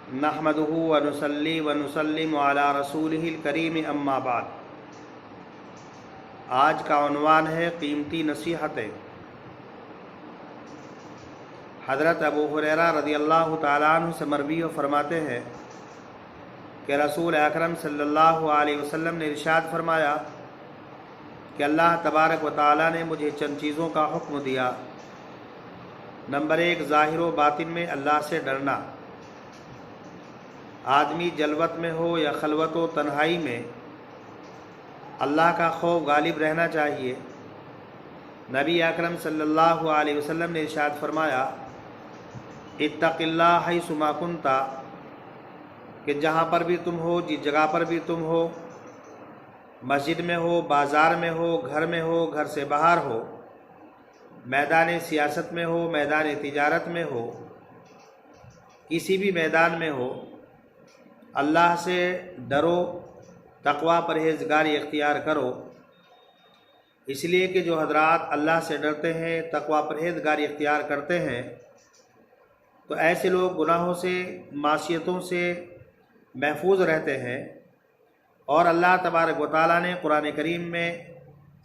नहमदुहु व नुसल्ली व नुसल्लिमु अला रसूलिहिल करीम अम्मा बाद। आज का उन्वान है कीमती नसीहतें। हज़रत अबू हुरैरा रज़ियल्लाहु ताला अन्हु से मरवी फरमाते हैं कि रसूल अकरम सल्लल्लाहु अलैहि वसल्लम ने इरशाद फरमाया कि अल्लाह तबारक व ताला ने मुझे चंद चीज़ों का हुक्म दिया। नंबर 1, ज़ाहिर व बातिन में अल्लाह से डरना। आदमी जलवत में हो या खलवत व तन्हाई में अल्लाह का खौफ गालिब रहना चाहिए। नबी अकरम सल्लल्लाहु अलैहि वसल्लम ने इरशाद फरमाया, इत्तक़िल्लाह हैसुमा कुन्ता, कि जहाँ पर भी तुम हो, जिस जगह पर भी तुम हो, मस्जिद में हो, बाज़ार में हो, घर से बाहर हो, मैदान सियासत में हो, मैदान तिजारत में हो, किसी भी मैदान में हो, अल्लाह से डरो, तक़वा परहेज़गारी इख्तियार करो। इसलिए कि जो हज़रात अल्लाह से डरते हैं, तक़वा परहेज़गारी इख्तियार करते हैं, तो ऐसे लोग गुनाहों से, मासियतों से महफूज रहते हैं। और अल्लाह तबारक व तआला ने कुरान करीम में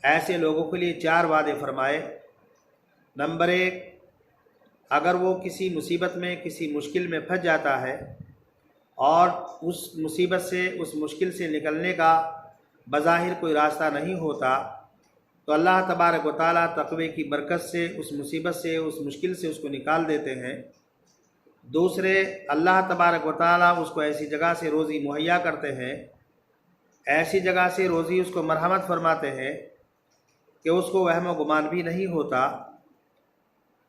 ऐसे लोगों के लिए 4 वादे फरमाए। नंबर 1, अगर वो किसी मुसीबत में, किसी मुश्किल में फंस जाता है और उस मुसीबत से, उस मुश्किल से निकलने का बज़ाहिर कोई रास्ता नहीं होता, तो अल्लाह तबारक व तआला तक़वे की बरकत से उस मुसीबत से, उस मुश्किल से उसको निकाल देते हैं। दूसरे, अल्लाह तबारक व तआला उसको ऐसी जगह से रोज़ी मुहैया करते हैं, ऐसी जगह से रोज़ी उसको मरहमत फरमाते हैं कि उसको वहम गुमान भी नहीं होता।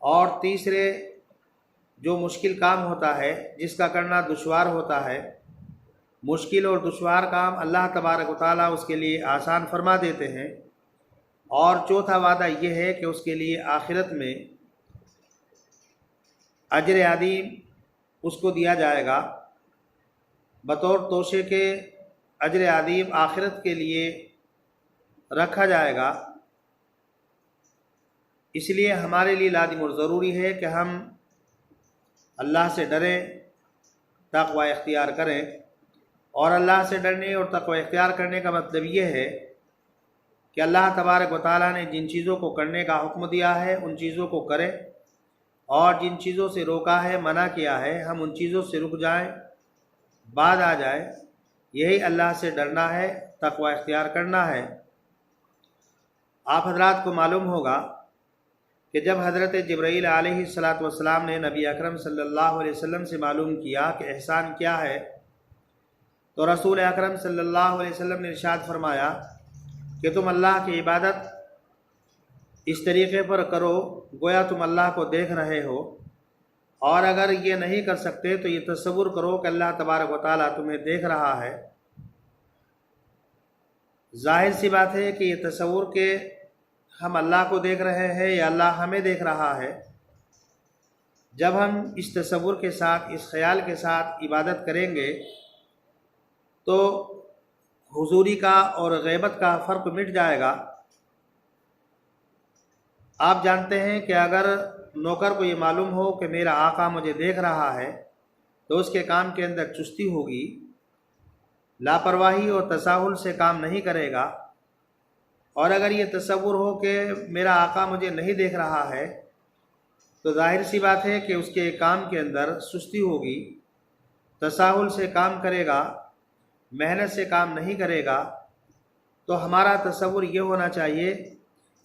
और तीसरे, जो मुश्किल काम होता है, जिसका करना दुश्वार होता है, मुश्किल और दुश्वार काम अल्लाह तबारक व तआला उसके लिए आसान फरमा देते हैं। और चौथा वादा ये है कि उसके लिए आखिरत में अजर अज़ीम उसको दिया जाएगा, बतौर तोशे के अजर अज़ीम आखिरत के लिए रखा जाएगा। इसलिए हमारे लिए लाज़िम और ज़रूरी है कि हम अल्लाह से डरें, तक़वा इख्तियार करें। और अल्लाह से डरने और तक़वा इख्तियार करने का मतलब ये है कि अल्लाह तबारक व तआला ने जिन चीज़ों को करने का हुक्म दिया है उन चीज़ों को करें, और जिन चीज़ों से रोका है, मना किया है, हम उन चीज़ों से रुक जाएं, बाद आ जाएं। यही अल्लाह से डरना है, तक़वा इख्तियार करना है। आप हज़रात को मालूम होगा कि जब हज़रत जिब्राईल अलैहिस्सलातु वस्सलाम ने नबी अकरम सल्लल्लाहु अलैहि वसल्लम से मालूम किया कि एहसान क्या है, तो रसूल अकरम सल्लल्लाहु अलैहि वसल्लम ने इरशाद फरमाया कि तुम अल्लाह की इबादत इस तरीक़े पर करो गोया तुम अल्लाह को देख रहे हो, और अगर ये नहीं कर सकते तो ये तसव्वुर करो कि अल्लाह तबारक व तआला तुम्हें देख रहा है। ज़ाहिर सी बात है कि ये तसव्वुर के हम अल्लाह को देख रहे हैं या अल्लाह हमें देख रहा है, जब हम इस तसव्वुर के साथ, इस ख्याल के साथ इबादत करेंगे तो हुजूरी का और गैबत का फ़र्क मिट जाएगा। आप जानते हैं कि अगर नौकर को ये मालूम हो कि मेरा आका मुझे देख रहा है, तो उसके काम के अंदर चुस्ती होगी, लापरवाही और तसाहुल से काम नहीं करेगा। और अगर ये तसव्वुर हो कि मेरा आका मुझे नहीं देख रहा है, तो ज़ाहिर सी बात है कि उसके काम के अंदर सुस्ती होगी, तसाहुल से काम करेगा, मेहनत से काम नहीं करेगा। तो हमारा तसव्वुर ये होना चाहिए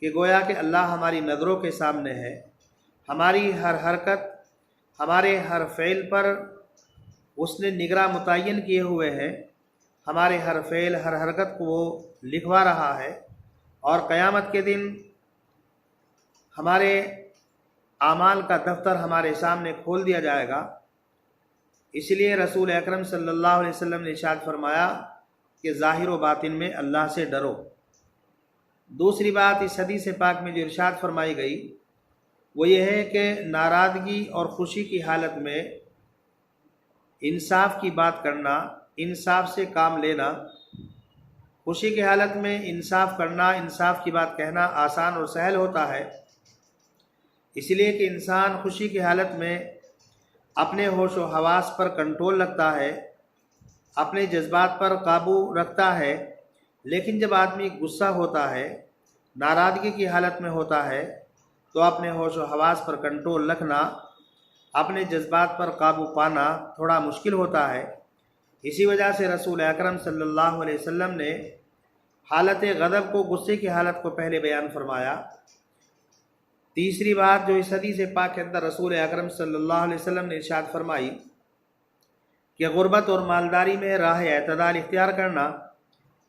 कि गोया कि अल्लाह हमारी नज़रों के सामने है, हमारी हर हरकत, हमारे हर फ़ेल पर उसने निगरां मुतय्यन किए हुए हैं, हमारे हर फ़ेल, हर हरकत को वो लिखवा रहा है। और क़यामत के दिन हमारे आमाल का दफ्तर हमारे सामने खोल दिया जाएगा। इसलिए रसूल अकरम सल्लल्लाहु अलैहि वसल्लम ने इरशाद फरमाया कि ज़ाहिर व बातिन में अल्लाह से डरो। दूसरी बात इस हदीस पाक में जो इरशाद फरमाई गई वो ये है कि नाराज़गी और ख़ुशी की हालत में इंसाफ की बात करना, इंसाफ से काम लेना। खुशी की हालत में इंसाफ करना, इंसाफ की बात कहना आसान और सहल होता है, इसलिए कि इंसान खुशी की हालत में اپنے ہوش و حواس پر کنٹرول رکھتا ہے، اپنے جذبات پر قابو رکھتا ہے، لیکن جب آدمی غصہ ہوتا ہے، ناراضگی کی حالت میں ہوتا ہے، تو اپنے ہوش و حواس پر کنٹرول رکھنا، اپنے جذبات پر قابو پانا تھوڑا مشکل ہوتا ہے۔ اسی وجہ سے رسول اکرم صلی اللہ علیہ وسلم نے حالت غضب کو، غصے کی حالت کو پہلے بیان فرمایا۔ تیسری بات جو اس حدیث پاک کے اندر رسول اکرم صلی اللہ علیہ وسلم نے ارشاد فرمائی کہ غربت اور مالداری میں راہ اعتدال اختیار کرنا،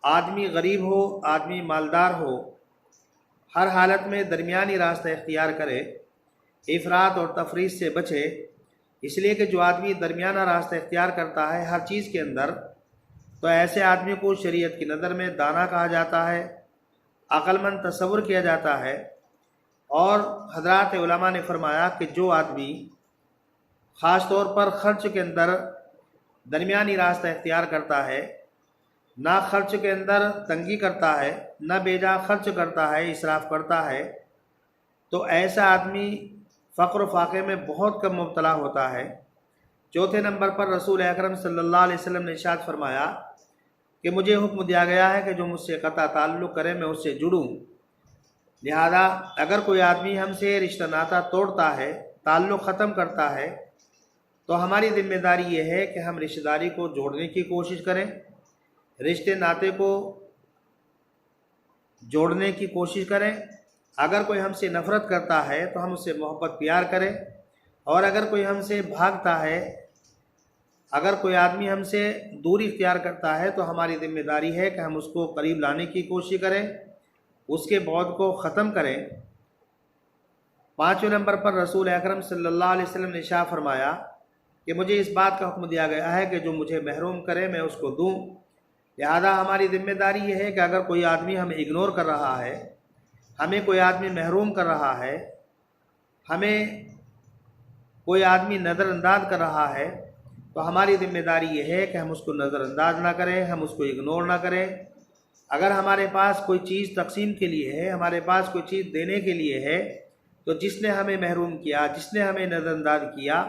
آدمی غریب ہو، آدمی مالدار ہو، ہر حالت میں درمیانی راستہ اختیار کرے، افراط اور تفریط سے بچے، اس لیے کہ جو آدمی درمیانہ راستہ اختیار کرتا ہے ہر چیز کے اندر، تو ایسے آدمی کو شریعت کی نظر میں دانا کہا جاتا ہے، عقل مند تصور کیا جاتا ہے۔ اور حضرات علماء نے فرمایا کہ جو آدمی خاص طور پر خرچ کے اندر درمیانی راستہ اختیار کرتا ہے، نہ خرچ کے اندر تنگی کرتا ہے، نہ بے جا خرچ کرتا ہے، اسراف کرتا ہے، تو ایسا آدمی فقر و فاقے میں بہت کم مبتلا ہوتا ہے۔ چوتھے نمبر پر رسول اکرم صلی اللہ علیہ وسلم نے ارشاد فرمایا کہ مجھے حکم دیا گیا ہے کہ جو مجھ سے قطع تعلق کرے میں اس سے جڑوں، لہذا اگر کوئی آدمی ہم سے رشتہ ناتا توڑتا ہے، تعلق ختم کرتا ہے، تو ہماری ذمہ داری یہ ہے کہ ہم رشتہ داری کو جوڑنے کی کوشش کریں، رشتے ناتے کو جوڑنے کی کوشش کریں۔ اگر کوئی ہم سے نفرت کرتا ہے تو ہم اس سے محبت پیار کریں، اور اگر کوئی ہم سے بھاگتا ہے، اگر کوئی آدمی ہم سے دوری اختیار کرتا ہے، تو ہماری ذمہ داری ہے کہ ہم اس کو قریب لانے کی کوشش کریں، اس کے بعد کو ختم کریں۔ پانچویں نمبر پر رسول اکرم صلی اللہ علیہ وسلم نے ارشاد فرمایا کہ مجھے اس بات کا حکم دیا گیا ہے کہ جو مجھے محروم کرے میں اس کو دوں، لہذا ہماری ذمہ داری یہ ہے کہ اگر کوئی آدمی ہمیں اگنور کر رہا ہے، ہمیں کوئی آدمی محروم کر رہا ہے، ہمیں کوئی آدمی نظر انداز کر رہا ہے، تو ہماری ذمہ داری یہ ہے کہ ہم اس کو نظر انداز نہ کریں، ہم اس کو اگنور نہ کریں۔ اگر ہمارے پاس کوئی چیز تقسیم کے لیے ہے، ہمارے پاس کوئی چیز دینے کے لیے ہے، تو جس نے ہمیں محروم کیا، جس نے ہمیں نظر انداز کیا،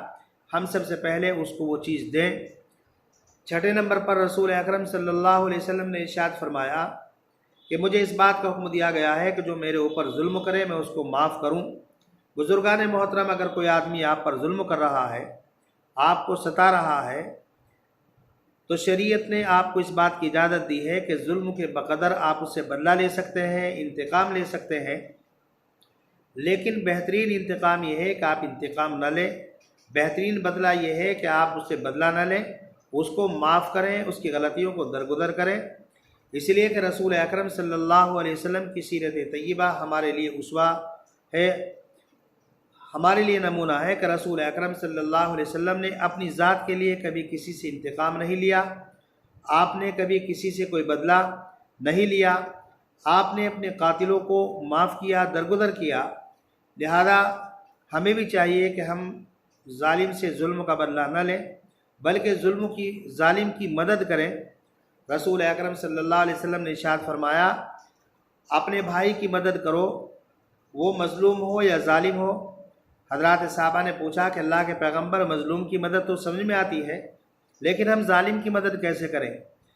ہم سب سے پہلے اس کو وہ چیز دیں۔ چھٹے نمبر پر رسول اکرم صلی اللہ علیہ وسلم نے ارشاد فرمایا کہ مجھے اس بات کا حکم دیا گیا ہے کہ جو میرے اوپر ظلم کرے میں اس کو معاف کروں۔ بزرگان محترم، اگر کوئی آدمی آپ پر ظلم کر رہا ہے، آپ کو ستا رہا ہے، تو شریعت نے آپ کو اس بات کی اجازت دی ہے کہ ظلم کے بقدر آپ اس سے بدلہ لے سکتے ہیں، انتقام لے سکتے ہیں، لیکن بہترین انتقام یہ ہے کہ آپ انتقام نہ لیں، بہترین بدلہ یہ ہے کہ آپ اس سے بدلہ نہ لیں، اس کو معاف کریں، اس کی غلطیوں کو درگزر کریں۔ اس لیے کہ رسول اکرم صلی اللہ علیہ وسلم کی سیرت طیبہ ہمارے لیے اسوہ ہے، ہمارے لیے نمونہ ہے کہ رسول اکرم صلی اللہ علیہ وسلم نے اپنی ذات کے لیے کبھی کسی سے انتقام نہیں لیا، آپ نے کبھی کسی سے کوئی بدلہ نہیں لیا، آپ نے اپنے قاتلوں کو معاف کیا، درگزر کیا۔ لہذا ہمیں بھی چاہیے کہ ہم ظالم سے ظلم کا بدلہ نہ لیں، بلکہ ظالم کی مدد کریں۔ رسول اکرم صلی اللہ علیہ وسلم نے ارشاد فرمایا، اپنے بھائی کی مدد کرو، وہ مظلوم ہو یا ظالم ہو۔ حضرات صحابہ نے پوچھا کہ اللہ کے پیغمبر، مظلوم کی مدد تو سمجھ میں آتی ہے، لیکن ہم ظالم کی مدد کیسے کریں؟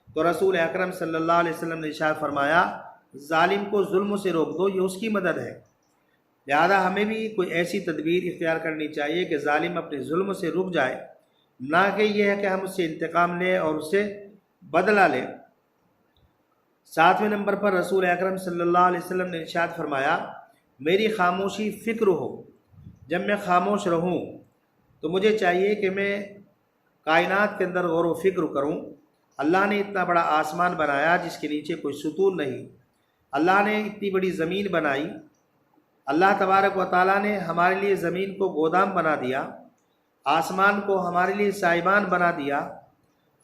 تو رسول اکرم صلی اللہ علیہ وسلم نے ارشاد فرمایا، ظالم کو ظلم سے روک دو، یہ اس کی مدد ہے۔ لہذا ہمیں بھی کوئی ایسی تدبیر اختیار کرنی چاہیے کہ ظالم اپنے ظلم سے رک جائے، نہ کہ یہ ہے کہ ہم اس سے انتقام لیں اور اس سے بدلہ لیں۔ ساتویں نمبر پر رسول اکرم صلی اللہ علیہ وسلم نے ارشاد فرمایا، میری خاموشی فکر ہو، جب میں خاموش رہوں تو مجھے چاہیے کہ میں کائنات کے اندر غور و فکر کروں۔ اللہ نے اتنا بڑا آسمان بنایا جس کے نیچے کوئی ستون نہیں، اللہ نے اتنی بڑی زمین بنائی، اللہ تبارک و تعالیٰ نے ہمارے لیے زمین کو گودام بنا دیا، آسمان کو ہمارے لیے سائبان بنا دیا،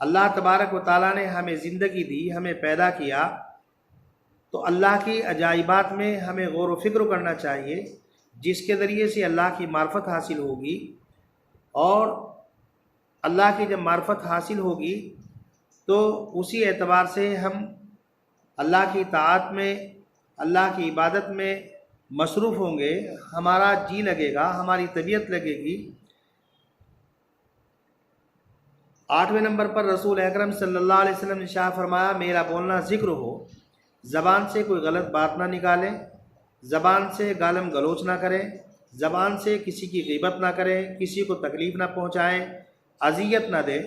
اللہ تبارک و تعالیٰ نے ہمیں زندگی دی، ہمیں پیدا کیا۔ تو اللہ کی عجائبات میں ہمیں غور و فکر کرنا چاہیے، جس کے ذریعے سے اللہ کی معرفت حاصل ہوگی، اور اللہ کی جب معرفت حاصل ہوگی تو اسی اعتبار سے ہم اللہ کی طاعت میں، اللہ کی عبادت میں مصروف ہوں گے، ہمارا جی لگے گا، ہماری طبیعت لگے گی۔ 8वें नंबर पर रसूल अकरम सल्लल्लाहु अलैहि वसल्लम ने इरशाद फरमाया, मेरा बोलना ज़िक्र हो, ज़बान से कोई गलत बात ना निकाले, ज़बान से गालम गलोच ना करें, ज़बान से किसी की ग़ीबत ना करें, किसी को तकलीफ़ ना पहुँचाएँ, अज़ियत ना दें,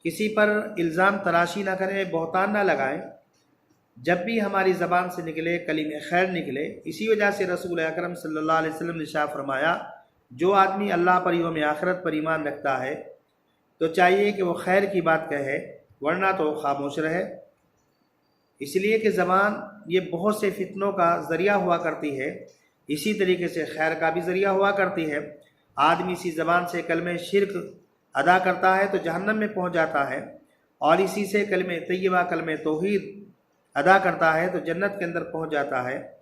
किसी पर इल्ज़ाम तराशी ना करें, बहतान ना लगाएं। जब भी हमारी ज़बान से निकले कलीमे खैर निकले। इसी वजह से रसूल अकरम सल्लल्लाहु अलैहि वसल्लम ने इरशाद फरमाया, जो आदमी अल्लाह पर यौम आखिरत पर ईमान रखता है तो चाहिए कि वो खैर की बात कहे, वरना तो खामोश रहे। इसलिए कि ज़बान ये बहुत से फितनों का ज़रिया हुआ करती है, इसी तरीके से खैर का भी ज़रिया हुआ करती है। आदमी इसी ज़बान से कलमे शिरक अदा करता है तो जहन्नम में पहुंच जाता है, और इसी से कलमे तय्यबा कलमे तौहीद अदा करता है तो जन्नत के अंदर पहुंच जाता है।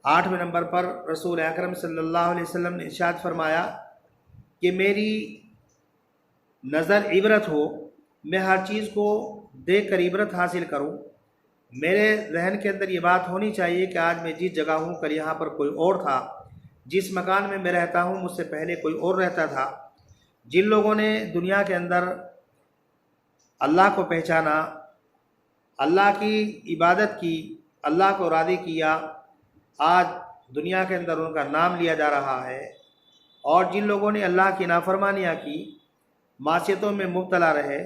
8वें नंबर पर रसूल अकरम सल्लल्लाहु अलैहि वसल्लम ने इरशाद फरमाया कि मेरी नज़र इबरत हो, मैं हर चीज़ को देख कर इबरत हासिल करूं। मेरे जहन के अंदर ये बात होनी चाहिए कि आज मैं जिस जगह हूँ कल यहाँ पर कोई और था, जिस मकान में मैं रहता हूँ मुझसे पहले कोई और रहता था। जिन लोगों ने दुनिया के अंदर अल्लाह को पहचाना, अल्लाह की इबादत की, अल्लाह को राज़ी किया, आज दुनिया के अंदर उनका नाम लिया जा रहा है। और जिन लोगों ने अल्लाह की नाफरमानियाँ की, मासियतों में मुब्तला रहे,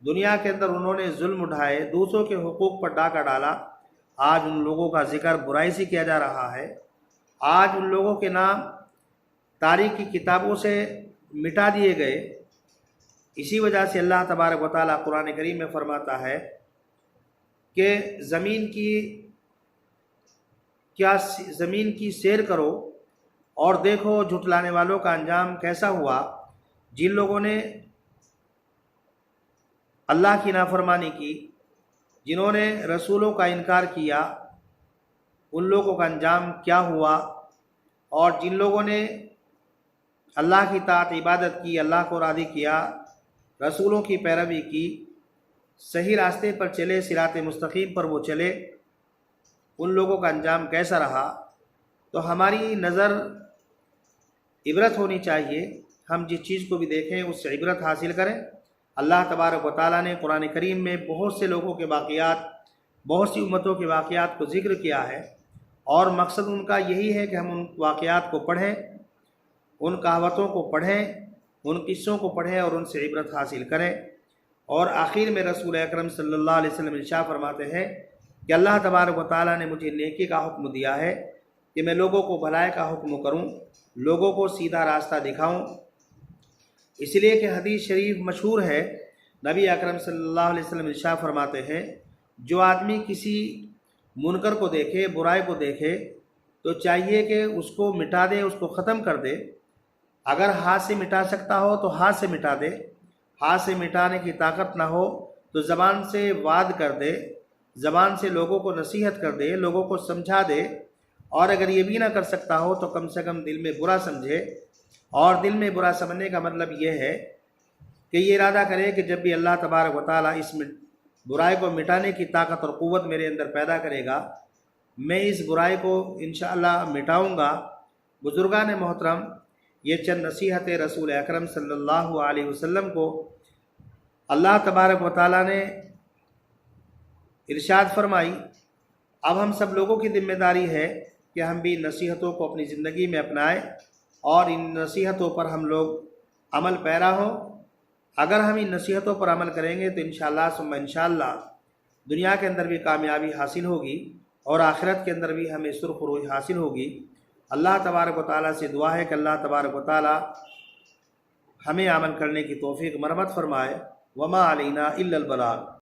दुनिया के अंदर उन्होंने जुल्म उठाए, दूसरों के हुकूक पर डाका डाला, आज उन लोगों का जिक्र बुराई से किया जा रहा है। आज उन लोगों के नाम तारीख़ की किताबों से मिटा दिए गए। इसी वजह से अल्लाह तबारक व तआला कुरान करीम में फरमाता है कि ज़मीन की सैर करो और देखो झुटलाने वालों का अंजाम कैसा हुआ। जिन लोगों ने अल्लाह की नाफरमानी की, जिन्होंने रसूलों का इनकार किया, उन लोगों का अंजाम क्या हुआ। और जिन लोगों ने अल्लाह की ताअत इबादत की, अल्लाह को राज़ी किया, रसूलों की पैरवी की, सही रास्ते पर चले, सिराते मुस्तकीम पर वो चले, उन लोगों का अंजाम कैसा रहा। तो हमारी नज़र इबरत होनी चाहिए, हम जिस चीज़ को भी देखें उससे इबरत हासिल करें। अल्लाह तबारक व तआला ने कुरान करीम में बहुत से लोगों के वाक़यात, बहुत सी उम्मतों के वाक़यात को ज़िक्र किया है, और मकसद उनका यही है कि हम उन वाक़यात को पढ़ें, उन कहावतों को पढ़ें, उन किस्सों को पढ़ें और उनसे इबरत हासिल करें। और आखिर में रसूल अकरम सल्लल्लाहु अलैहि वसल्लम इरशाद फरमाते हैं कि अल्लाह तबारक व तआला ने मुझे नेकी का हुक्म दिया है कि मैं लोगों को भलाई का हुक्म करूं, लोगों को सीधा रास्ता दिखाऊं। इसलिए कि हदीस शरीफ मशहूर है, नबी अकरम सल्लल्लाहु अलैहि वसल्लम इरशाद फरमाते हैं, जो आदमी किसी मुनकर को देखे, बुराई को देखे, तो चाहिए कि उसको मिटा दे, उसको ख़त्म कर दे। अगर हाथ से मिटा सकता हो तो हाथ से मिटा दे, हाथ से मिटाने की ताकत ना हो तो ज़बान से वाद कर दे, ज़बान से लोगों को नसीहत कर दे, लोगों को समझा दे। और अगर ये भी ना कर सकता हो तो कम से कम दिल में बुरा समझे। और दिल में बुरा समझने का मतलब ये है कि ये इरादा करे कि जब भी अल्लाह तबारक व तआला इस बुराई को मिटाने की ताकत और क़ुव्वत मेरे अंदर पैदा करेगा, मैं इस बुराई को इंशाअल्लाह मिटाऊँगा। बुज़ुर्गान मोहतरम, ये चंद नसीहतें रसूल अकरम सल्लल्लाहु अलैहि वसल्लम को अल्लाह तबारक व तआला ने इरशाद फरमाई। अब हम सब लोगों की ज़िम्मेदारी है कि हम भी नसीहतों को अपनी ज़िंदगी में अपनाएं और इन नसीहतों पर हम लोग अमल पैरा हों। अगर हम इन नसीहतों पर अमल करेंगे तो इंशाअल्लाह सुम्मा इंशाअल्लाह दुनिया के अंदर भी कामयाबी हासिल होगी और आखिरत के अंदर भी हमें सुरखरुई हासिल होगी। अल्लाह तबारक व तआला से दुआ है कि अल्लाह तबारक व तआला हमें अमल करने की तौफीक मरहमत फरमाए। वमा अलैना इल्लल बलाग।